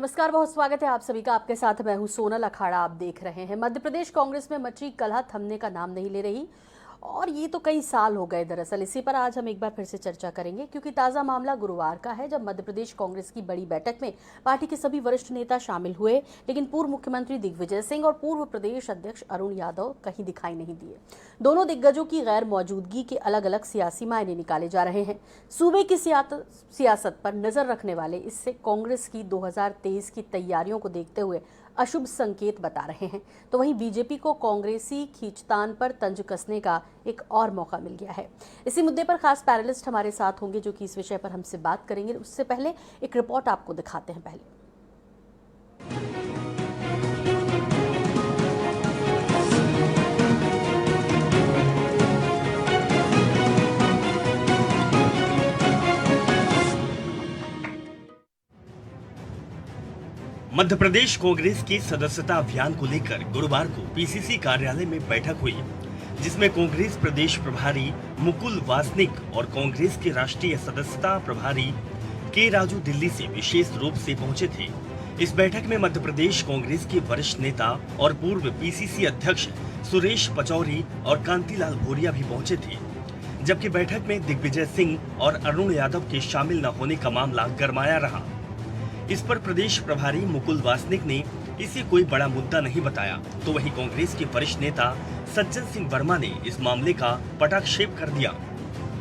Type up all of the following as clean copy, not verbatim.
नमस्कार, बहुत स्वागत है आप सभी का। आपके साथ मैं हूं सोनल अखाड़ा। आप देख रहे हैं मध्य प्रदेश कांग्रेस में मची कलह थमने का नाम नहीं ले रही और ये तो कई साल हो गए। दरअसल इसी पर आज हम एक बार फिर से चर्चा करेंगे क्योंकि ताज़ा मामला गुरुवार का है, जब मध्य प्रदेश कांग्रेस की बड़ी बैठक में पार्टी के सभी वरिष्ठ नेता शामिल हुए, लेकिन पूर्व मुख्यमंत्री दिग्विजय सिंह और पूर्व प्रदेश अध्यक्ष अरुण यादव कहीं दिखाई नहीं दिए। दोनों दिग्गजों की गैर मौजूदगी के अलग अलग सियासी मायने निकाले जा रहे हैं। सूबे की सियासत पर नजर रखने वाले इससे कांग्रेस की 2023 की तैयारियों को देखते हुए अशुभ संकेत बता रहे हैं। तो वहीं बीजेपी को कांग्रेसी खींचतान पर तंज कसने का एक और मौका मिल गया है। इसी मुद्दे पर खास पैनलिस्ट हमारे साथ होंगे जो कि इस विषय पर हमसे बात करेंगे। उससे पहले एक रिपोर्ट आपको दिखाते हैं। पहले मध्य प्रदेश कांग्रेस की सदस्यता अभियान को लेकर गुरुवार को पीसीसी कार्यालय में बैठक हुई, जिसमें कांग्रेस प्रदेश प्रभारी मुकुल वासनिक और कांग्रेस के राष्ट्रीय सदस्यता प्रभारी के राजू दिल्ली से विशेष रूप से पहुंचे थे। इस बैठक में मध्य प्रदेश कांग्रेस के वरिष्ठ नेता और पूर्व पीसीसी अध्यक्ष सुरेश पचौरी और कांतिलाल भूरिया भी पहुंचे थे, जबकि बैठक में दिग्विजय सिंह और अरुण यादव के शामिल न होने का मामला गरमाया रहा। इस पर प्रदेश प्रभारी मुकुल वासनिक ने इसे कोई बड़ा मुद्दा नहीं बताया, तो वहीं कांग्रेस के वरिष्ठ नेता सज्जन सिंह वर्मा ने इस मामले का पटाक्षेप कर दिया।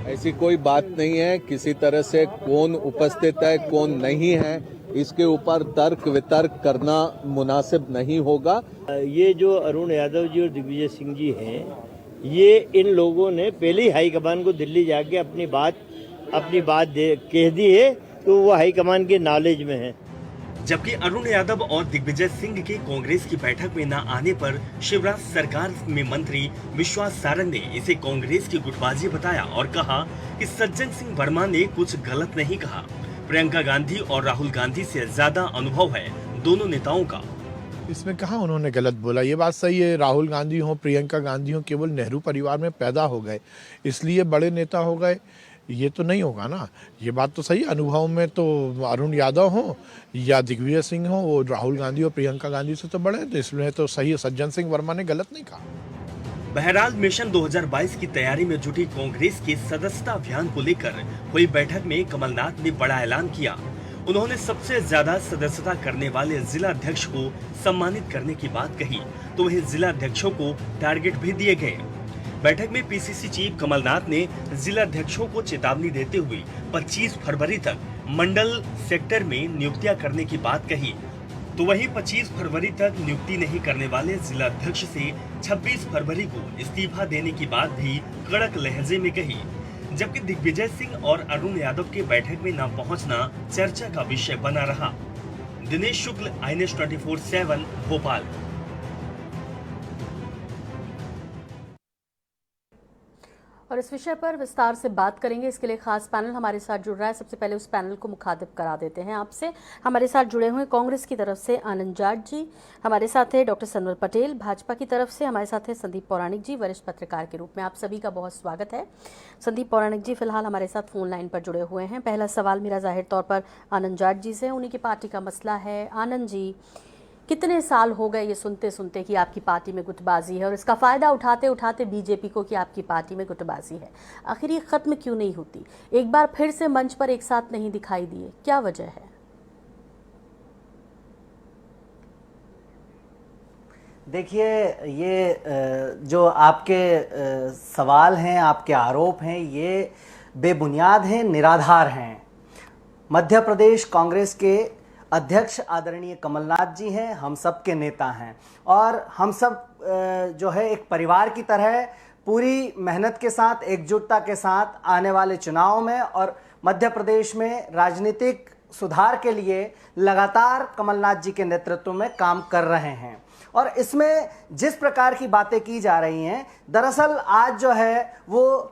ऐसी कोई बात नहीं है, किसी तरह से कौन उपस्थित है कौन नहीं है इसके ऊपर तर्क वितर्क करना मुनासिब नहीं होगा। ये जो अरुण यादव जी और दिग्विजय सिंह जी हैं, ये इन लोगों ने पहले ही हाईकमान को दिल्ली जाके अपनी बात कह दी है, तो वो हाईकमान के नॉलेज में है। जबकि अरुण यादव और दिग्विजय सिंह के कांग्रेस की बैठक में न आने पर शिवराज सरकार में मंत्री विश्वास सारंग ने इसे कांग्रेस की गुटबाजी बताया और कहा कि सज्जन सिंह वर्मा ने कुछ गलत नहीं कहा। प्रियंका गांधी और राहुल गांधी से ज्यादा अनुभव है दोनों नेताओं का। इसमें कहा उन्होंने गलत बोला, ये बात सही है। राहुल गांधी हो, प्रियंका गांधी हो, केवल नेहरू परिवार में पैदा हो गए इसलिए बड़े नेता हो गए, ये तो नहीं होगा ना। ये बात तो सही, अनुभव में तो अरुण यादव हो या दिग्विजय सिंह हो, वो राहुल गांधी और प्रियंका गांधी से तो बड़े, तो इसमें तो सही है। सज्जन सिंह वर्मा ने गलत नहीं कहा। बहरहाल मिशन 2022 की तैयारी में जुटी कांग्रेस के सदस्यता अभियान को लेकर हुई बैठक में कमलनाथ ने बड़ा ऐलान किया। उन्होंने सबसे ज्यादा सदस्यता करने वाले जिला अध्यक्ष को सम्मानित करने की बात कही, तो वहीं जिला अध्यक्षों को टारगेट भी दिए गए। बैठक में पीसीसी चीफ कमलनाथ ने जिला अध्यक्षों को चेतावनी देते हुए 25 फरवरी तक मंडल सेक्टर में नियुक्तियां करने की बात कही, तो वहीं 25 फरवरी तक नियुक्ति नहीं करने वाले जिला अध्यक्ष से 26 फरवरी को इस्तीफा देने की बात भी कड़क लहजे में कही। जबकि दिग्विजय सिंह और अरुण यादव के बैठक में न पहुंचना चर्चा का विषय बना रहा। दिनेश शुक्ल, INS 24/7 भोपाल। और इस विषय पर विस्तार से बात करेंगे। इसके लिए खास पैनल हमारे साथ जुड़ रहा है। सबसे पहले उस पैनल को मुखातिब करा देते हैं आपसे। हमारे साथ जुड़े हुए कांग्रेस की तरफ से आनंद जाट जी, हमारे साथ है डॉक्टर सनवर पटेल, भाजपा की तरफ से हमारे साथ है संदीप पौराणिक जी, वरिष्ठ पत्रकार के रूप में। आप सभी का बहुत स्वागत है। संदीप पौराणिक जी फिलहाल हमारे साथ फोन लाइन पर जुड़े हुए हैं। पहला सवाल मेरा जाहिर तौर पर आनंद जाट जी से, उन्हीं की पार्टी का मसला है। आनंद जी, कितने साल हो गए ये सुनते सुनते कि आपकी पार्टी में गुटबाजी है और इसका फ़ायदा उठाते उठाते बीजेपी को कि आपकी पार्टी में गुटबाजी है। आखिर ये ख़त्म क्यों नहीं होती? एक बार फिर से मंच पर एक साथ नहीं दिखाई दिए, क्या वजह है? देखिए, ये जो आपके सवाल हैं, आपके आरोप हैं, ये बेबुनियाद हैं, निराधार हैं। मध्य प्रदेश कांग्रेस के अध्यक्ष आदरणीय कमलनाथ जी हैं, हम सब के नेता हैं और हम सब जो है एक परिवार की तरह पूरी मेहनत के साथ, एकजुटता के साथ आने वाले चुनाव में और मध्य प्रदेश में राजनीतिक सुधार के लिए लगातार कमलनाथ जी के नेतृत्व में काम कर रहे हैं। और इसमें जिस प्रकार की बातें की जा रही हैं, दरअसल आज जो है वो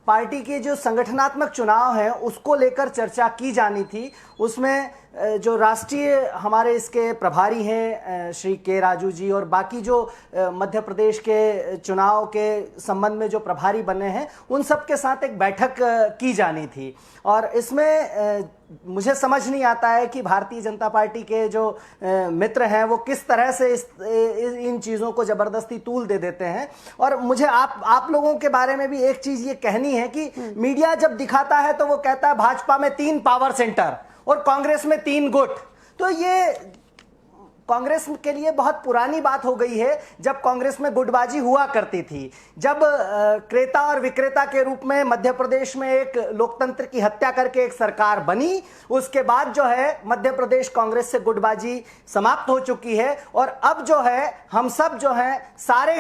पार्टी के जो संगठनात्मक चुनाव हैं उसको लेकर चर्चा की जानी थी। उसमें जो राष्ट्रीय हमारे इसके प्रभारी हैं श्री के राजू जी और बाकी जो मध्य प्रदेश के चुनाव के संबंध में जो प्रभारी बने हैं उन सब के साथ एक बैठक की जानी थी। और इसमें मुझे समझ नहीं आता है कि भारतीय जनता पार्टी के जो मित्र हैं वो किस तरह से इन चीज़ों को ज़बरदस्ती तूल दे देते हैं। और मुझे आप लोगों के बारे में भी एक चीज़ ये कहनी है कि मीडिया जब दिखाता है तो वो कहता है भाजपा में 3 पावर सेंटर और कांग्रेस में 3 गुट। तो ये कांग्रेस के लिए बहुत पुरानी बात हो गई है, जब कांग्रेस में गुटबाजी हुआ करती थी, जब क्रेता और विक्रेता के रूप में मध्य प्रदेश में एक लोकतंत्र की हत्या करके एक सरकार बनी। उसके बाद जो है मध्य प्रदेश कांग्रेस से गुटबाजी समाप्त हो चुकी है और अब जो है हम सब जो है सारे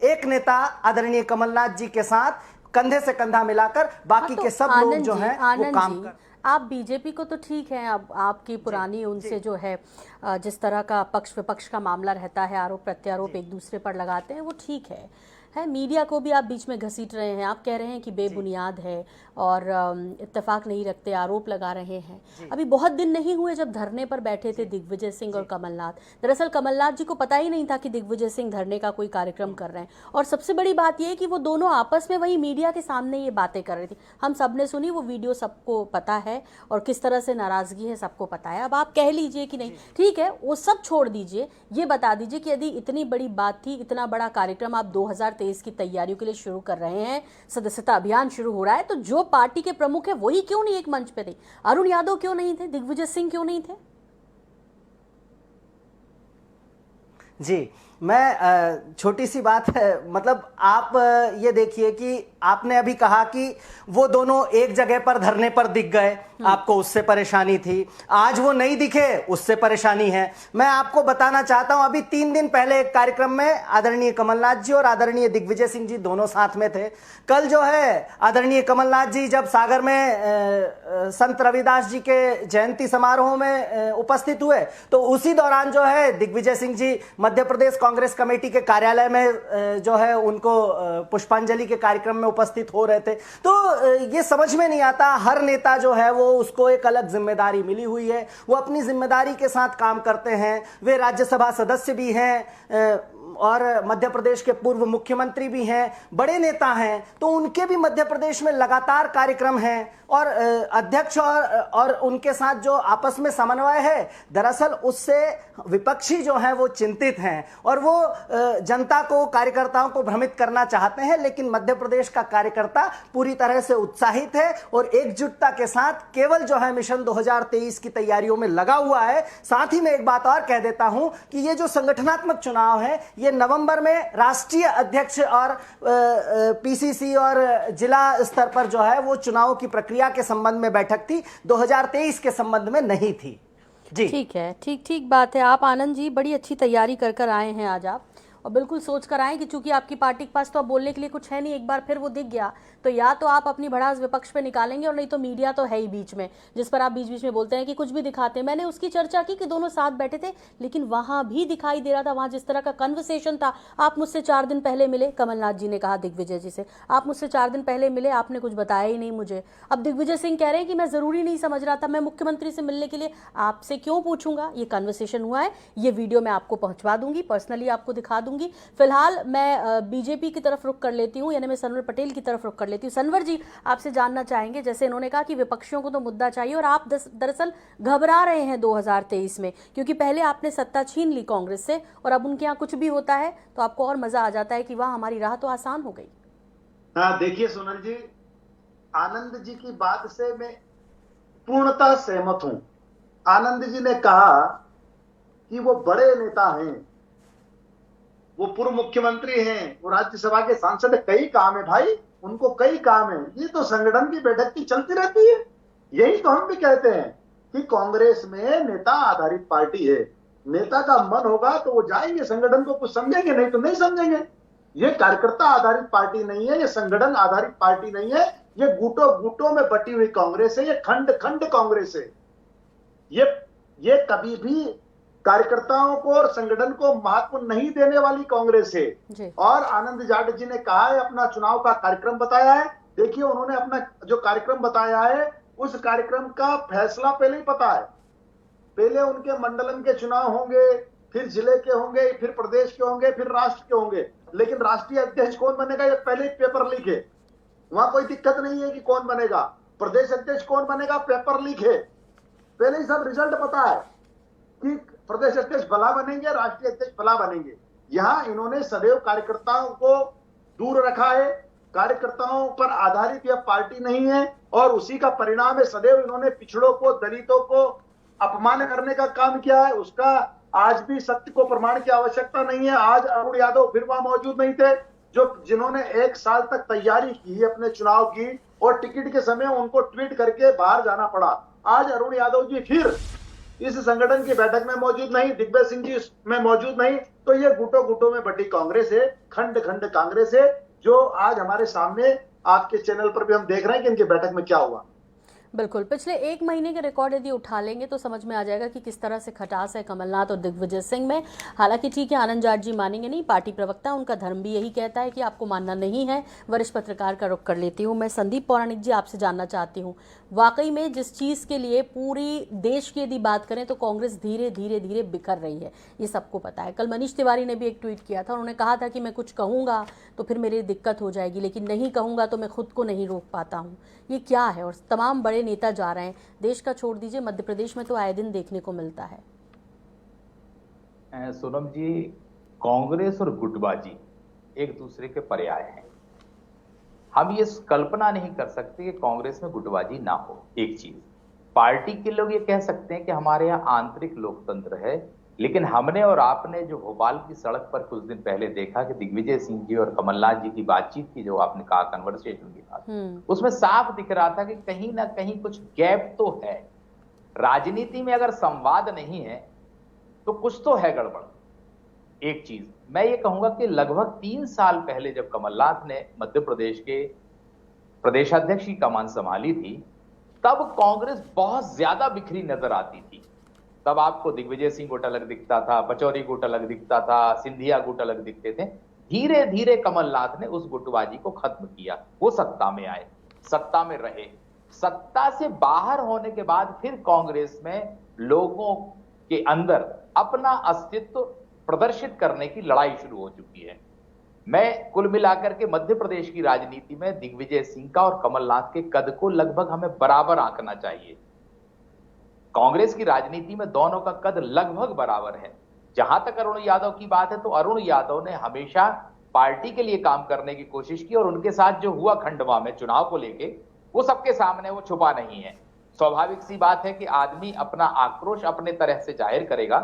एक नेता आदरणीय कमलनाथ जी के साथ कंधे से कंधा मिलाकर बाकी के सब लोग जो हैं वो काम कर। आप बीजेपी को तो ठीक है, अब आपकी पुरानी उनसे जो है जिस तरह का पक्ष विपक्ष का मामला रहता है, आरोप प्रत्यारोप एक दूसरे पर लगाते हैं, वो ठीक है। मीडिया को भी आप बीच में घसीट रहे हैं, आप कह रहे हैं कि बेबुनियाद है और इत्तेफाक नहीं रखते, आरोप लगा रहे हैं। अभी बहुत दिन नहीं हुए जब धरने पर बैठे थे दिग्विजय सिंह और कमलनाथ। दरअसल कमलनाथ जी को पता ही नहीं था कि दिग्विजय सिंह धरने का कोई कार्यक्रम कर रहे हैं। और सबसे बड़ी बात यह है कि वो दोनों आपस में वही मीडिया के सामने ये बातें कर रही थी, हम सब ने सुनी, वो वीडियो सबको पता है और किस तरह से नाराजगी है सबको पता है। अब आप कह लीजिए कि नहीं, ठीक है, वो सब छोड़ दीजिए, ये बता दीजिए कि यदि इतनी बड़ी बात थी, इतना बड़ा कार्यक्रम आप 2023 की तैयारियों के लिए शुरू कर रहे हैं, सदस्यता अभियान शुरू हो रहा है, तो जो पार्टी के प्रमुख है वही क्यों नहीं एक मंच पे थे? अरुण यादव क्यों नहीं थे? दिग्विजय सिंह क्यों नहीं थे? जी, मैं छोटी सी बात है, मतलब आप ये देखिए कि आपने अभी कहा कि वो दोनों एक जगह पर धरने पर दिख गए, आपको उससे परेशानी थी, आज वो नहीं दिखे उससे परेशानी है। मैं आपको बताना चाहता हूं, अभी 3 दिन पहले एक कार्यक्रम में आदरणीय कमलनाथ जी और आदरणीय दिग्विजय सिंह जी दोनों साथ में थे। कल जो है आदरणीय कमलनाथ जी जब सागर में संत रविदास जी के जयंती समारोह में उपस्थित हुए, तो उसी दौरान जो है दिग्विजय सिंह जी मध्य प्रदेश कांग्रेस कमेटी के कार्यालय में जो है उनको पुष्पांजलि के कार्यक्रम में उपस्थित हो रहे थे। तो ये समझ में नहीं आता, हर नेता जो है वो उसको एक अलग जिम्मेदारी मिली हुई है, वो अपनी जिम्मेदारी के साथ काम करते हैं। वे राज्यसभा सदस्य भी हैं और मध्य प्रदेश के पूर्व मुख्यमंत्री भी हैं, बड़े नेता हैं, तो उनके भी मध्य प्रदेश में लगातार कार्यक्रम हैं और अध्यक्ष और उनके साथ जो आपस में समन्वय है, दरअसल उससे विपक्षी जो है वो चिंतित हैं और वो जनता को, कार्यकर्ताओं को भ्रमित करना चाहते हैं। लेकिन मध्य प्रदेश का कार्यकर्ता पूरी तरह से उत्साहित है और एकजुटता के साथ केवल जो है मिशन 2023 की तैयारियों में लगा हुआ है। साथ ही मैं एक बात और कह देता हूं कि ये जो संगठनात्मक चुनाव है, ये नवंबर में राष्ट्रीय अध्यक्ष और पीसीसी और जिला स्तर पर जो है वो चुनाव की प्रक्रिया के संबंध में बैठक थी, 2023 के संबंध में नहीं थी। जी ठीक है, ठीक बात है। आप आनंद जी बड़ी अच्छी तैयारी कर आए हैं आज आप, और बिल्कुल सोच कर आए कि चूंकि आपकी पार्टी के पास तो अब बोलने के लिए कुछ है नहीं, एक बार फिर वो दिख गया तो या तो आप अपनी भड़ास विपक्ष पे निकालेंगे और नहीं तो मीडिया तो है ही बीच में, जिस पर आप बीच बीच में बोलते हैं कि कुछ भी दिखाते हैं। मैंने उसकी चर्चा की कि दोनों साथ बैठे थे, लेकिन वहां भी दिखाई दे रहा था, वहां जिस तरह का कन्वर्सेशन था। आप मुझसे 4 दिन पहले मिले, कमलनाथ जी ने कहा दिग्विजय जी से, आप मुझसे 4 दिन पहले मिले, आपने कुछ बताया ही नहीं मुझे। अब दिग्विजय सिंह कह रहे हैं कि मैं जरूरी नहीं समझ रहा था, मैं मुख्यमंत्री से मिलने के लिए आपसे क्यों पूछूंगा। ये कन्वर्सेशन हुआ है, ये वीडियो मैं आपको पहुंचवा दूंगी, पर्सनली आपको दिखा दूंगी। फिलहाल मैं बीजेपी की तरफ रुख कर लेती हूँ, यानी मैं सनवर पटेल की तरफ रुख कर लेती हूँ। सनवर जी, आपसे जानना चाहेंगे, जैसे इन्होंने कहा कि विपक्षियों को तो मुद्दा चाहिए और आप दरअसल घबरा रहे हैं 2023 में, क्योंकि पहले आपने सत्ता छीन ली कांग्रेस से और अब उनके यहाँ कुछ भी होता है तो आपको और मजा आ जाता है कि वाह हमारी राह तो आसान हो गई। हाँ, देखिए सोनल जी, आनंद जी की बात से मैं पूर्णतः सहमत हूं। आनंद जी ने कहा कि वो बड़े नेता हैं, वो पूर्व मुख्यमंत्री हैं, वो राज्यसभा के सांसद, कई काम है भाई, उनको कई काम है। ये तो संगठन की बैठक की चलती रहती है। यही तो हम भी कहते हैं कि कांग्रेस में नेता आधारित पार्टी है, नेता का मन होगा तो वो जाएंगे संगठन को कुछ समझेंगे, नहीं तो नहीं समझेंगे। ये कार्यकर्ता आधारित पार्टी नहीं है, ये संगठन आधारित पार्टी नहीं है, ये गुटों में बटी हुई कांग्रेस है, ये खंड खंड कांग्रेस है। ये कभी भी कार्यकर्ताओं को और संगठन को महत्व नहीं देने वाली कांग्रेस है। और आनंद जाट जी ने कहा है, अपना चुनाव का कार्यक्रम बताया है। देखिए, उन्होंने अपना जो कार्यक्रम बताया है उस कार्यक्रम का फैसला पहले ही पता है। पहले उनके मंडलम के चुनाव होंगे, फिर जिले के होंगे, फिर प्रदेश के होंगे, फिर राष्ट्र के होंगे, लेकिन राष्ट्रीय अध्यक्ष कौन बनेगा ये पहले ही पेपर लीक है। वहां कोई दिक्कत नहीं है कि कौन बनेगा, प्रदेश अध्यक्ष कौन बनेगा पेपर लीक है, पहले ही सब रिजल्ट पता है कि प्रदेश अध्यक्ष भला बनेंगे, राष्ट्रीय अध्यक्ष भला बनेंगे। यहां इन्होंने सदैव कार्यकर्ताओं को दूर रखा है, कार्यकर्ताओं पर आधारित यह पार्टी नहीं है और उसी का परिणाम है। सदैव इन्होंने पिछड़ों को, दलितों को अपमान करने का काम किया है। उसका आज भी सत्य को प्रमाण की आवश्यकता नहीं है। आज अरुण यादव फिर वहां मौजूद नहीं थे, जिन्होंने 1 साल तक तैयारी की अपने चुनाव की और टिकट के समय उनको ट्वीट करके बाहर जाना पड़ा। आज अरुण यादव जी फिर इस संगठन की बैठक में मौजूद नहीं, दिग्विजय सिंह जी में मौजूद नहीं, तो ये गुटों गुटों में बटी कांग्रेस है, खंड खंड कांग्रेस है, जो आज हमारे सामने आपके चैनल पर भी हम देख रहे हैं कि इनकी बैठक में क्या हुआ। बिल्कुल, पिछले 1 महीने के रिकॉर्ड यदि उठा लेंगे तो समझ में आ जाएगा कि किस तरह से खटास है कमलनाथ और दिग्विजय सिंह में। हालांकि ठीक है, आनंद जाट जी मानेंगे नहीं, पार्टी प्रवक्ता, उनका धर्म भी यही कहता है कि आपको मानना नहीं है। वरिष्ठ पत्रकार का रुख कर लेती हूँ मैं। संदीप पौराणिक जी, आपसे जानना चाहती हूँ, वाकई में जिस चीज़ के लिए पूरी देश की यदि बात करें तो कांग्रेस धीरे धीरे धीरे बिखर रही है, ये सबको पता है। कल मनीष तिवारी ने भी एक ट्वीट किया था, उन्होंने कहा था कि मैं कुछ कहूँगा तो फिर मेरी दिक्कत हो जाएगी, लेकिन नहीं कहूँगा तो मैं खुद को नहीं रोक पाता हूँ। ये क्या है? और तमाम बड़े नेता जा रहे हैं, देश का छोड़ दीजिए, मध्य प्रदेश में तो आए दिन देखने को मिलता है। सोनम जी, कांग्रेस और गुटबाजी एक दूसरे के पर्याय हैं। हम ये कल्पना नहीं कर सकते कि कांग्रेस में गुटबाजी ना हो। एक चीज, पार्टी के लोग ये कह सकते हैं कि हमारे यहाँ आंतरिक लोकतंत्र है, लेकिन हमने और आपने जो भोपाल की सड़क पर कुछ दिन पहले देखा कि दिग्विजय सिंह जी और कमलनाथ जी की बातचीत की, जो आपने कहा कन्वर्सेशन की बात, उसमें साफ दिख रहा था कि कहीं ना कहीं कुछ गैप तो है। राजनीति में अगर संवाद नहीं है तो कुछ तो है गड़बड़। एक चीज मैं ये कहूंगा कि लगभग 3 साल पहले जब कमलनाथ ने मध्य प्रदेश के प्रदेशाध्यक्ष की कमान संभाली थी, तब कांग्रेस बहुत ज्यादा बिखरी नजर आती थी। तब आपको दिग्विजय सिंह गुट अलग दिखता था, पचौरी गुट अलग दिखता था, सिंधिया गुट अलग दिखते थे। धीरे धीरे कमलनाथ ने उस गुटबाजी को खत्म किया। वो सत्ता में आए, सत्ता में रहे, सत्ता से बाहर होने के बाद फिर कांग्रेस में लोगों के अंदर अपना अस्तित्व प्रदर्शित करने की लड़ाई शुरू हो चुकी है। मैं कुल मिलाकर के मध्य प्रदेश की राजनीति में दिग्विजय सिंह का और कमलनाथ के कद को लगभग हमें बराबर आंकना चाहिए। कांग्रेस की राजनीति में दोनों का कद लगभग बराबर है। जहां तक अरुण यादव की बात है तो अरुण यादव ने हमेशा पार्टी के लिए काम करने की कोशिश की, और उनके साथ जो हुआ खंडवा में चुनाव को लेके, वो सबके सामने, वो छुपा नहीं है। स्वाभाविक सी बात है कि आदमी अपना आक्रोश अपने तरह से जाहिर करेगा।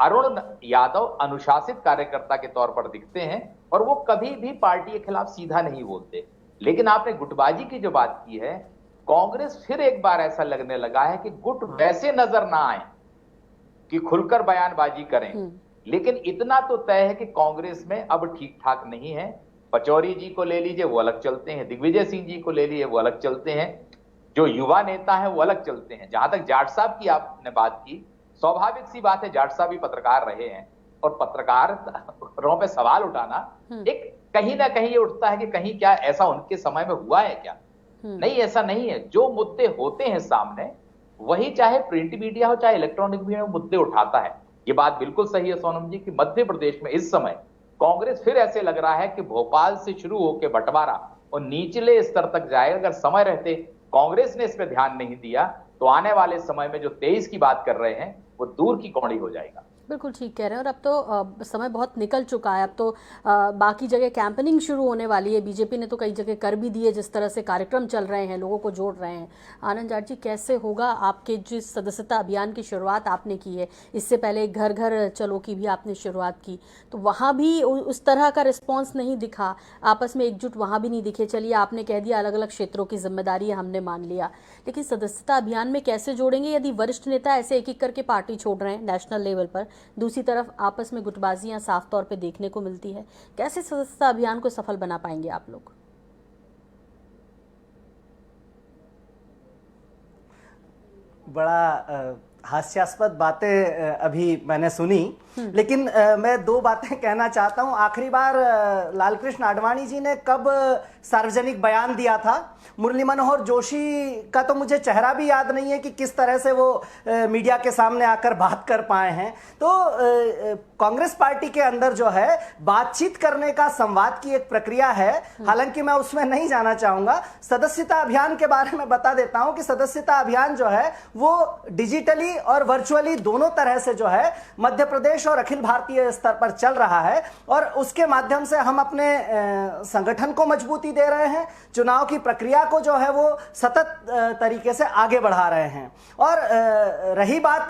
अरुण यादव अनुशासित कार्यकर्ता के तौर पर दिखते हैं और वो कभी भी पार्टी के खिलाफ सीधा नहीं बोलते। लेकिन आपने गुटबाजी की जो बात की है, कांग्रेस फिर एक बार ऐसा लगने लगा है कि गुट वैसे नजर ना आए कि खुलकर बयानबाजी करें, लेकिन इतना तो तय है कि कांग्रेस में अब ठीक ठाक नहीं है। पचौरी जी को ले लीजिए, वो अलग चलते हैं, दिग्विजय सिंह जी को ले लीजिए, वो अलग चलते हैं, जो युवा नेता है वो अलग चलते हैं। जहां तक जाट साहब की आपने बात की, स्वाभाविक सी बात है, जाट साहब भी पत्रकार रहे हैं, और पत्रकारों पे सवाल उठाना एक कहीं ना कहीं ये उठता है कि कहीं क्या ऐसा उनके समय में हुआ है क्या? नहीं, ऐसा नहीं है। जो मुद्दे होते हैं सामने, वही चाहे प्रिंट मीडिया हो चाहे इलेक्ट्रॉनिक मीडिया में मुद्दे उठाता है। ये बात बिल्कुल सही है सोनम जी कि मध्य प्रदेश में इस समय कांग्रेस फिर ऐसे लग रहा है कि भोपाल से शुरू होकर बंटवारा और निचले स्तर तक जाएगा। अगर समय रहते कांग्रेस ने इस पर ध्यान नहीं दिया तो आने वाले समय में जो 23 की बात कर रहे हैं वो दूर की कौड़ी हो जाएगा। बिल्कुल ठीक कह रहे हैं। और अब तो समय बहुत निकल चुका है, अब तो बाकी जगह कैंपेनिंग शुरू होने वाली है। बीजेपी ने तो कई जगह कर भी दिए, जिस तरह से कार्यक्रम चल रहे हैं, लोगों को जोड़ रहे हैं। आनंद जाट जी, कैसे होगा आपके जिस सदस्यता अभियान की शुरुआत आपने की है, इससे पहले घर घर चलो की भी आपने शुरुआत की, तो वहाँ भी उस तरह का रिस्पॉन्स नहीं दिखा, आपस में एकजुट वहाँ भी नहीं दिखे। चलिए, आपने कह दिया अलग अलग क्षेत्रों की जिम्मेदारी है, हमने मान लिया, लेकिन सदस्यता अभियान में कैसे जोड़ेंगे यदि वरिष्ठ नेता ऐसे एक एक करके पार्टी छोड़ रहे हैं नेशनल लेवल पर, दूसरी तरफ आपस में गुटबाजियां साफ तौर पे देखने को मिलती है? कैसे सदस्यता अभियान को सफल बना पाएंगे आप लोग? बड़ा हास्यास्पद बातें अभी मैंने सुनी, लेकिन मैं दो बातें कहना चाहता हूं। आखिरी बार लालकृष्ण आडवाणी जी ने कब सार्वजनिक बयान दिया था? मुरली मनोहर जोशी का तो मुझे चेहरा भी याद नहीं है कि किस तरह से वो मीडिया के सामने आकर बात कर पाए हैं। तो कांग्रेस पार्टी के अंदर जो है बातचीत करने का, संवाद की एक प्रक्रिया है, हालांकि मैं उसमें नहीं जाना चाहूंगा। सदस्यता अभियान के बारे में बता देता हूं कि सदस्यता अभियान जो है वो डिजिटली और वर्चुअली दोनों तरह से जो है मध्य प्रदेश और अखिल भारतीय स्तर पर चल रहा है, और उसके माध्यम से हम अपने संगठन को मजबूती दे रहे हैं, चुनाव की प्रक्रिया को जो है वो सतत तरीके से आगे बढ़ा रहे हैं। और रही बात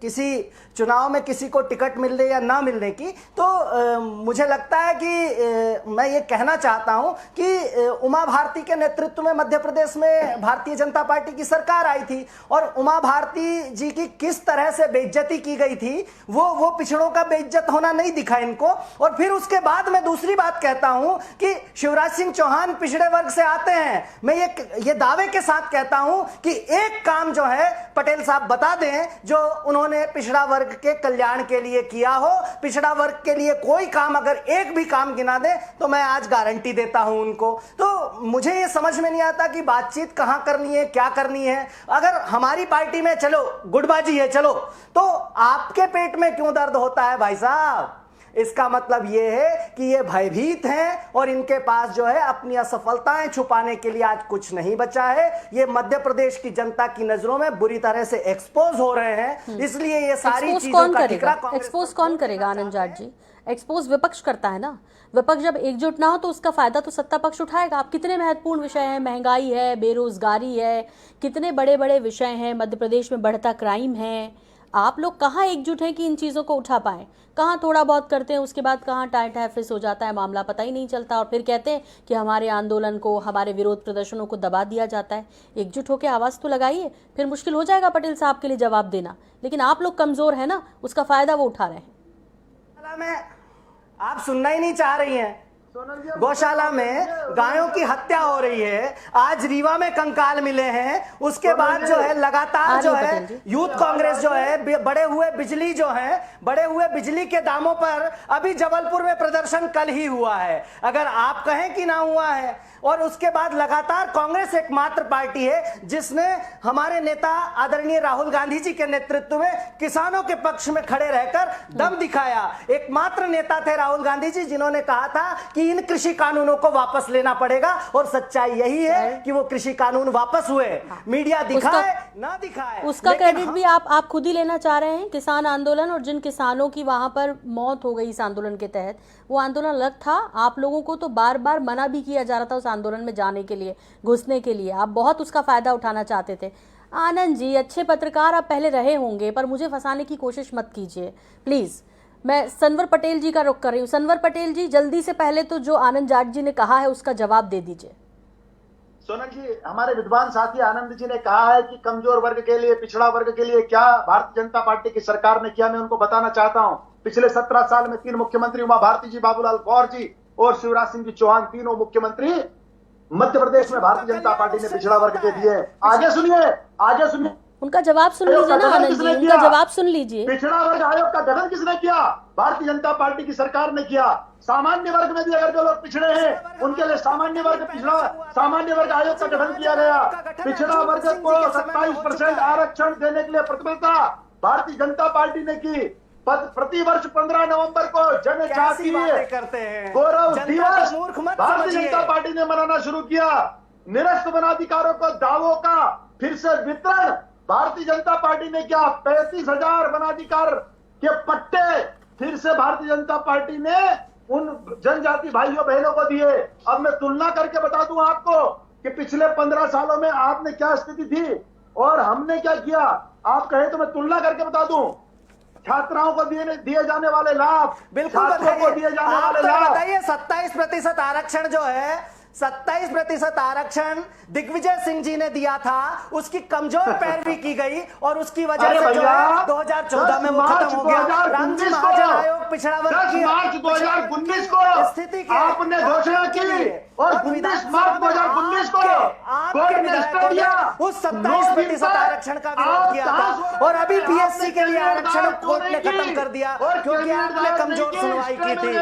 किसी चुनाव में किसी को टिकट मिलने या ना मिलने की, तो मुझे लगता है कि मैं ये कहना चाहता हूं कि उमा भारती के नेतृत्व में मध्य प्रदेश में भारतीय जनता पार्टी की सरकार आई थी, और उमा भारती जी की किस तरह से बेइज्जती की गई थी, वो पिछड़ों का बेइज्जत होना नहीं दिखा इनको। और फिर उसके बाद मैं दूसरी बात कहता हूं कि शिवराज सिंह चौहान पिछड़े वर्ग से आते हैं। मैं ये दावे के साथ कहता हूं कि एक काम जो है पटेल साहब बता दें जो उन्होंने पिछड़ा वर्ग के कल्याण के लिए किया हो, पिछड़ा वर्ग के लिए कोई काम, अगर एक भी काम गिना दे तो मैं आज गारंटी देता हूं उनको। तो मुझे ये समझ में नहीं आता कि बातचीत कहां करनी है, क्या करनी है। अगर हमारी पार्टी में चलो गुटबाजी है चलो, तो आपके पेट में क्यों दर्द होता है भाई साहब? इसका मतलब यह है कि ये भयभीत हैं और इनके पास जो है अपनी असफलताएं छुपाने के लिए आज कुछ नहीं बचा है। ये मध्य प्रदेश की जनता की नजरों में बुरी तरह से एक्सपोज हो रहे हैं, इसलिए ये सारी चीजों का ठिकरा एक्सपोज कौन करेगा? आनंद जाट जी, एक्सपोज विपक्ष करता है ना। विपक्ष जब एकजुट ना हो तो उसका फायदा तो सत्ता पक्ष उठाएगा। आप कितने महत्वपूर्ण विषय हैं, महंगाई है, बेरोजगारी है, कितने बड़े बड़े विषय हैं, मध्य प्रदेश में बढ़ता क्राइम है, आप लोग कहाँ एकजुट हैं कि इन चीज़ों को उठा पाएं? कहाँ थोड़ा बहुत करते हैं, उसके बाद कहाँ टाइट हैफिस हो जाता है मामला, पता ही नहीं चलता, और फिर कहते हैं कि हमारे आंदोलन को, हमारे विरोध प्रदर्शनों को दबा दिया जाता है। एकजुट होकर आवाज़ तो लगाइए, फिर मुश्किल हो जाएगा पटेल साहब के लिए जवाब देना। लेकिन आप लोग कमज़ोर हैं ना, उसका फ़ायदा वो उठा रहे हैं। आप सुनना ही नहीं चाह रही हैं। गौशाला में गायों की हत्या हो रही है, आज रीवा में कंकाल मिले हैं, उसके बाद जो है लगातार जो है यूथ कांग्रेस जो है बढ़े हुए बिजली के दामों पर, अभी जबलपुर में प्रदर्शन कल ही हुआ है, अगर आप कहें कि ना हुआ है। और उसके बाद लगातार कांग्रेस एकमात्र पार्टी है जिसने हमारे नेता आदरणीय राहुल गांधी जी के नेतृत्व में किसानों के पक्ष में खड़े रहकर दम दिखाया। एकमात्र नेता थे राहुल गांधी जी जिन्होंने कहा था कि इन कृषि कानूनों को वापस लेना पड़ेगा, और सच्चाई यही है कि वो कृषि कानून वापस हुए। मीडिया दिखाए ना दिखाए, उसका क्रेडिट भी आप खुद ही लेना चाह रहे हैं। किसान आंदोलन और जिन किसानों की वहां पर मौत हो गई इस आंदोलन के तहत, वो आंदोलन अलग था। आप लोगों को तो बार बार मना भी किया जा रहा था उस आंदोलन में जाने के लिए, घुसने के लिए। आप बहुत उसका फायदा उठाना चाहते थे। आनंद जी, अच्छे पत्रकार आप पहले रहे होंगे, पर मुझे फंसाने की कोशिश मत कीजिए प्लीज। मैं सनवर पटेल जी का रुख कर रही हूँ। सनवर पटेल जी, जल्दी से पहले तो जो आनंद जाट जी ने कहा है उसका जवाब दे दीजिए। सोनल जी, हमारे विद्वान साथी आनंद जी ने कहा है कि कमजोर वर्ग के लिए, पिछड़ा वर्ग के लिए क्या भारतीय जनता पार्टी की सरकार ने किया, मैं उनको बताना चाहता हूं। पिछले 17 साल में 3 मुख्यमंत्री, उमा भारती जी, बाबूलाल गौर जी और शिवराज सिंह जी चौहान, तीनों मुख्यमंत्री मध्य प्रदेश में भारतीय जनता पार्टी ने पिछड़ा वर्ग के दिए। आगे सुनिए उनका जवाब सुन लीजिए ना आनंद जी, उनका जवाब सुन लीजिए। पिछड़ा वर्ग आयोग का गठन किसने किया? भारतीय जनता पार्टी की सरकार ने किया। सामान्य वर्ग में भी अगर जो लोग पिछड़े हैं उनके लिए सामान्य वर्ग आयोग का गठन किया गया। पिछड़ा वर्ग को 27% आरक्षण देने के लिए प्रतिबद्धता भारतीय जनता पार्टी ने की। प्रति वर्ष 15 नवंबर को जनजातीय गौरव दिवस भारतीय जनता पार्टी ने मनाना शुरू किया। निरस्त वनाधिकारों को दावों का फिर से वितरण भारतीय जनता पार्टी ने किया। 35,000 वनाधिकार के पट्टे फिर से भारतीय जनता पार्टी ने उन जनजाति भाइयों बहनों को दिए। अब मैं तुलना करके बता दूं आपको कि पिछले 15 सालों में आपने क्या स्थिति थी और हमने क्या किया। आप कहें तो मैं तुलना करके बता दूं। छात्राओं को दिए जाने वाले लाभ, बिल्कुल को दिए जाने वाले लाभ, बताइए। 27% आरक्षण जो है, 27% आरक्षण दिग्विजय सिंह जी ने दिया था, उसकी कमजोर पैरवी की गई और उसकी वजह से जो है 2014 में वो खत्म हो गया। रामजी महाजन आयोग पिछड़ा वर्ग की मार्च 2019 को स्थिति आपने घोषणा की और और 19 मार्च 2019 को कोर्ट ने स्टे दिया। उस 27% आरक्षण का विरोध किया था और अभी पीएससी के लिए आरक्षण कोर्ट ने खत्म कर दिया क्योंकि आपने कमजोर सुनवाई की थी।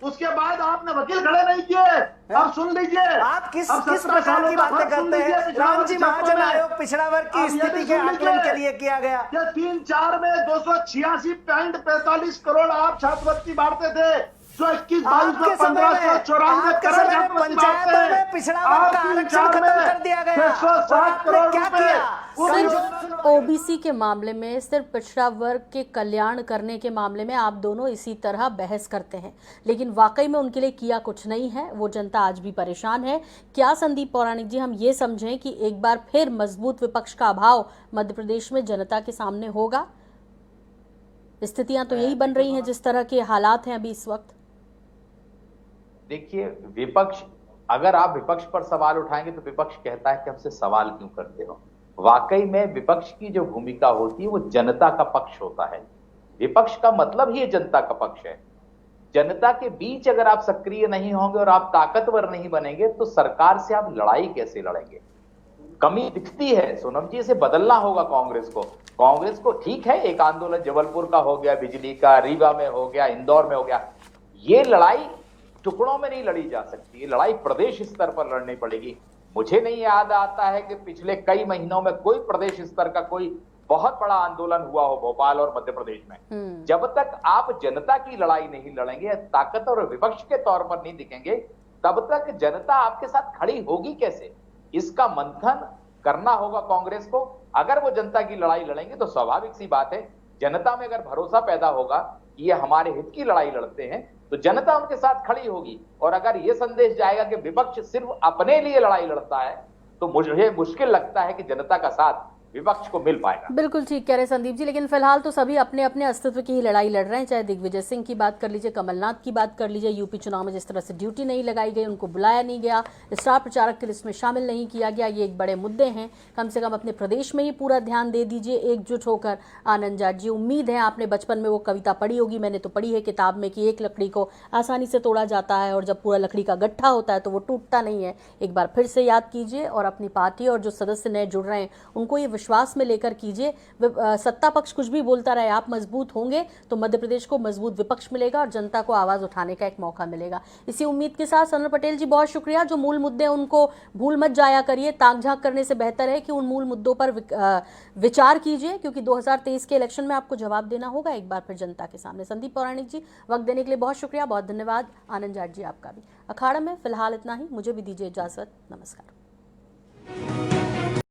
उसके बाद आपने वकील खड़े नहीं किए। अब सुन लीजिए, आप किस प्रकार की बातें करते हैं? रामजी महाजन आयोग पिछड़ा वर्ग की स्थिति के आकलन के लिए किया गया। 3-4 में 286.45 करोड़ आप छात्रवृत्ति बांटते थे, जो 21-22 में 1594 करोड़ पंचायतों में पिछड़ा वर्ग का आरक्षण खत्म कर दिया गया। 660 करोड़ क्या किया? सिर्फ ओबीसी के मामले में, सिर्फ पिछड़ा वर्ग के कल्याण करने के मामले में आप दोनों इसी तरह बहस करते हैं, लेकिन वाकई में उनके लिए किया कुछ नहीं है। वो जनता आज भी परेशान है। क्या संदीप पौराणिक जी हम ये समझें कि एक बार फिर मजबूत विपक्ष का अभाव मध्य प्रदेश में जनता के सामने होगा? स्थितियां तो यही बन रही हैं जिस तरह के हालात हैं अभी इस वक्त। देखिए, विपक्ष, अगर आप विपक्ष पर सवाल उठाएंगे तो विपक्ष कहता है कि हमसे सवाल क्यों करते हो। वाकई में विपक्ष की जो भूमिका होती है वो जनता का पक्ष होता है। विपक्ष का मतलब ही जनता का पक्ष है। जनता के बीच अगर आप सक्रिय नहीं होंगे और आप ताकतवर नहीं बनेंगे तो सरकार से आप लड़ाई कैसे लड़ेंगे? कमी दिखती है सोनम जी, इसे बदलना होगा कांग्रेस को। कांग्रेस को ठीक है, एक आंदोलन जबलपुर का हो गया, बिजली का, रीवा में हो गया, इंदौर में हो गया। ये लड़ाई टुकड़ों में नहीं लड़ी जा सकती, ये लड़ाई प्रदेश स्तर पर लड़नी पड़ेगी। मुझे नहीं याद आता है कि पिछले कई महीनों में कोई प्रदेश स्तर का कोई बहुत बड़ा आंदोलन हुआ हो भोपाल और मध्य प्रदेश में। जब तक आप जनता की लड़ाई नहीं लड़ेंगे, ताकत और विपक्ष के तौर पर नहीं दिखेंगे, तब तक जनता आपके साथ खड़ी होगी कैसे? इसका मंथन करना होगा कांग्रेस को। अगर वो जनता की लड़ाई लड़ेंगे तो स्वाभाविक सी बात है, जनता में अगर भरोसा पैदा होगा कि ये हमारे हित की लड़ाई लड़ते हैं तो जनता उनके साथ खड़ी होगी। और अगर ये संदेश जाएगा कि विपक्ष सिर्फ अपने लिए लड़ाई लड़ता है तो मुझे मुश्किल लगता है कि जनता का साथ विपक्ष को मिल पाएगा। बिल्कुल ठीक कह रहे संदीप जी, लेकिन फिलहाल तो सभी अपने अपने अस्तित्व की ही लड़ाई लड़ रहे हैं। चाहे दिग्विजय सिंह की बात कर लीजिए, कमलनाथ की बात कर लीजिए, यूपी चुनाव में जिस तरह से ड्यूटी नहीं लगाई गई, उनको बुलाया नहीं गया, स्टार प्रचारक की लिस्ट में शामिल नहीं किया गया, ये एक बड़े मुद्दे हैं। कम से कम अपने प्रदेश में ही पूरा ध्यान दे दीजिए एकजुट होकर। आनंद जाट जी, उम्मीद है आपने बचपन में वो कविता पढ़ी होगी, मैंने तो पढ़ी है किताब में, कि एक लकड़ी को आसानी से तोड़ा जाता है और जब पूरा लकड़ी का गट्ठा होता है तो वो टूटता नहीं है। एक बार फिर से याद कीजिए और अपनी पार्टी और जो सदस्य नए जुड़ रहे हैं उनको ये विश्वास में लेकर कीजिए। सत्ता पक्ष कुछ भी बोलता रहे, आप मजबूत होंगे तो मध्य प्रदेश को मजबूत विपक्ष मिलेगा और जनता को आवाज उठाने का एक मौका मिलेगा। इसी उम्मीद के साथ सनल पटेल जी बहुत शुक्रिया। जो मूल मुद्दे हैं उनको भूल मत जाया करिए, ताक झांक करने से बेहतर है कि उन मूल मुद्दों पर विचार कीजिए, क्योंकि 2023 के इलेक्शन में आपको जवाब देना होगा एक बार फिर जनता के सामने। संदीप पौराणिक जी, वक्त देने के लिए बहुत शुक्रिया, बहुत धन्यवाद। आनंद जाट जी आपका भी। अखाड़ा में फिलहाल इतना ही, मुझे भी दीजिए इजाजत। नमस्कार।